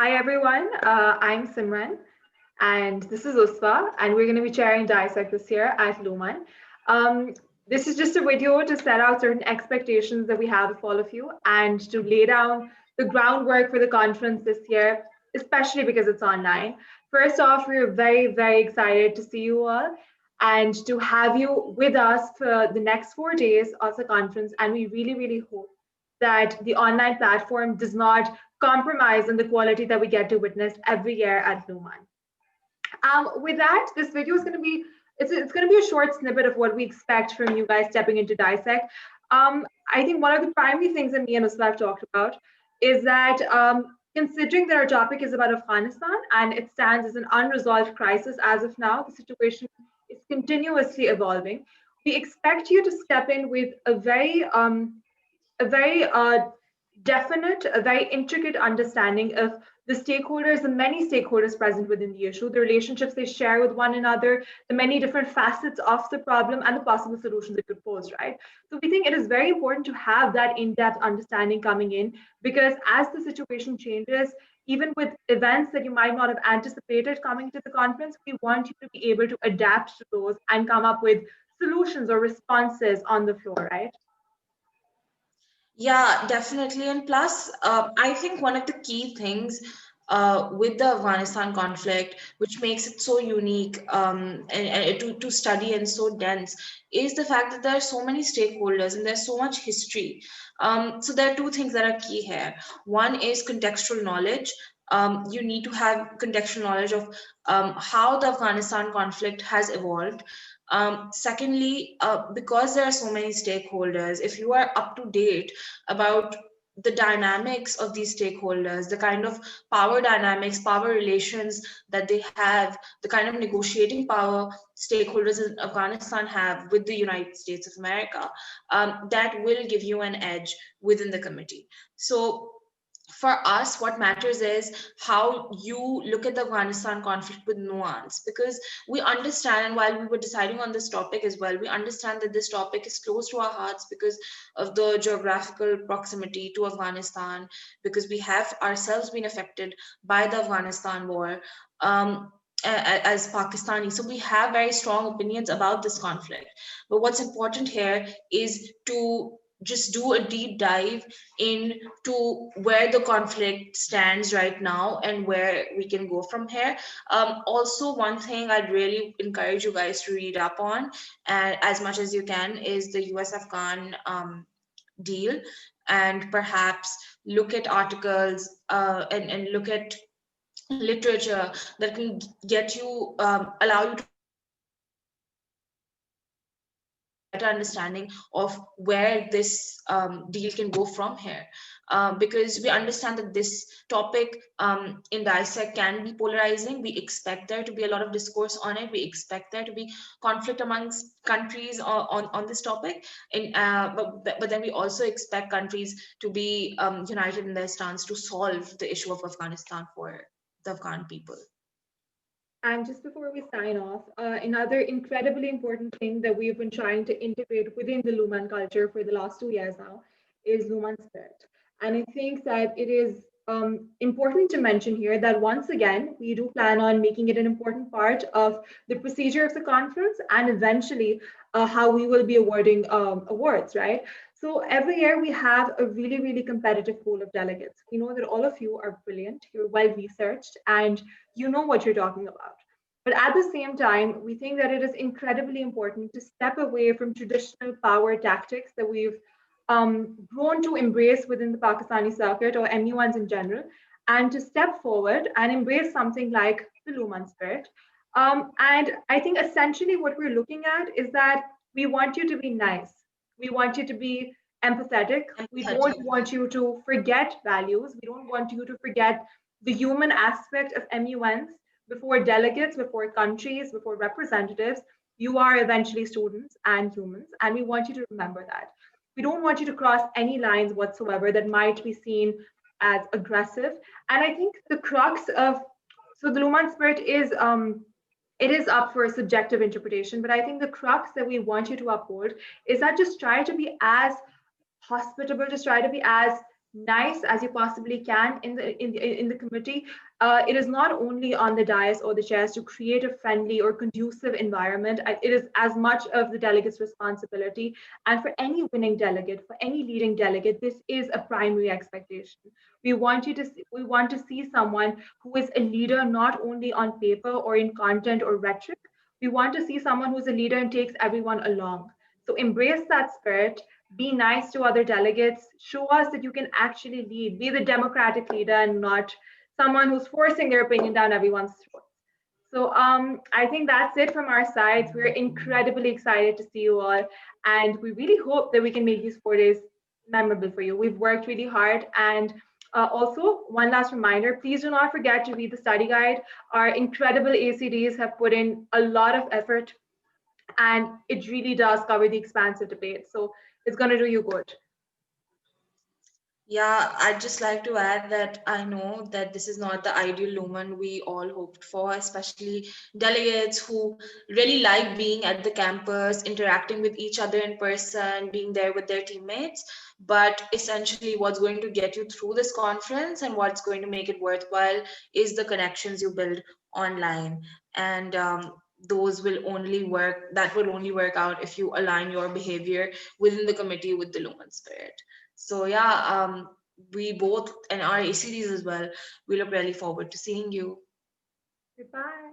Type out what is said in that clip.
Hi everyone, I'm Simran and this is Uswa and we're going to be chairing DISEC this year at LUMUN. Um, this is just a video to set out certain expectations that we have of all of you and to lay down the groundwork for the conference this year, especially because it's online. First off, we're very excited to see you all and to have you with us for the next 4 days of the conference. And we really hope that the online platform does not compromise on the quality that we get to witness every year at LUMUN. With that, this video is going to be it's going to be a short snippet of what we expect from you guys stepping into DISEC. I think one of the primary things that me and Usla have talked about is that considering that our topic is about Afghanistan and it stands as an unresolved crisis as of now, the situation is continuously evolving. We expect you to step in with a very definite, a very intricate understanding of the stakeholders, the many stakeholders present within the issue, the relationships they share with one another, the many different facets of the problem, and the possible solutions it could pose, right? So we think it is very important to have that in-depth understanding coming in, because as the situation changes, even with events that you might not have anticipated coming to the conference, we want you to be able to adapt to those and come up with solutions or responses on the floor, right? Yeah, definitely. And plus, I think one of the key things with the Afghanistan conflict, which makes it so unique and to study and so dense, is the fact that there are so many stakeholders and there's so much history. So there are two things that are key here. One is contextual knowledge. You need to have contextual knowledge of how the Afghanistan conflict has evolved. Secondly, because there are so many stakeholders, if you are up to date about the dynamics of these stakeholders, the kind of power dynamics, power relations that they have, the kind of negotiating power stakeholders in Afghanistan have with the United States of America, that will give you an edge within the committee. So for us, what matters is how you look at the Afghanistan conflict with nuance, because we understand, and while we were deciding on this topic as well, we understand that this topic is close to our hearts because of the geographical proximity to Afghanistan, because we have ourselves been affected by the Afghanistan war. As Pakistani, so we have very strong opinions about this conflict. But what's important here is to just do a deep dive into where the conflict stands right now and where we can go from here. Also, one thing I'd really encourage you guys to read up on, as much as you can, is the US-Afghan deal, and perhaps look at articles and look at literature that can get you, allow you to better understanding of where this deal can go from here, because we understand that this topic in DISEC can be polarizing. We expect there to be a lot of discourse on it. We expect there to be conflict amongst countries on this topic, and but then we also expect countries to be united in their stance to solve the issue of Afghanistan for the Afghan people. And just before we sign off, another incredibly important thing that we've been trying to integrate within the LUMUN culture for the last 2 years now is LUMUN spirit. And I think that it is important to mention here that once again, we do plan on making it an important part of the procedure of the conference and eventually how we will be awarding awards, right? So every year we have a really competitive pool of delegates. We know that all of you are brilliant, you're well researched, and you know what you're talking about. But at the same time, we think that it is incredibly important to step away from traditional power tactics that we've grown to embrace within the Pakistani circuit or MUNs in general, and to step forward and embrace something like the LUMUN spirit. And I think essentially what we're looking at is that we want you to be nice. We want you to be empathetic. We don't want you to forget values. We don't want you to forget the human aspect of MUNs. Before delegates, before countries, before representatives, you are eventually students and humans, and we want you to remember that. We don't want you to cross any lines whatsoever that might be seen as aggressive. And I think the crux of, so the LUMUN spirit is it is up for a subjective interpretation, but I think the crux that we want you to uphold is that just try to be as hospitable, just try to be as nice as you possibly can in the committee. It is not only on the dais or the chairs to create a friendly or conducive environment. It is as much of the delegate's responsibility. And for any winning delegate, for any leading delegate, this is a primary expectation. We want to see someone who is a leader not only on paper or in content or rhetoric. We want to see someone who's a leader and takes everyone along. So embrace that spirit, be nice to other delegates, show us that you can actually lead, be the democratic leader and not someone who's forcing their opinion down everyone's throat. So I think that's it from our sides. We're incredibly excited to see you all, and we really hope that we can make these 4 days memorable for you. We've worked really hard, and also one last reminder: please do not forget to read the study guide. Our incredible ACDs have put in a lot of effort, and it really does cover the expansive debate. So it's going to do you good. Yeah, I'd just like to add that I know that this is not the ideal Lumen we all hoped for, especially delegates who really like being at the campus, interacting with each other in person, being there with their teammates. But essentially, what's going to get you through this conference and what's going to make it worthwhile is the connections you build online. And those will only work, that will only work out if you align your behavior within the committee with the Lumen spirit. So yeah, we both and our ACDs as well, we look really forward to seeing you. Goodbye.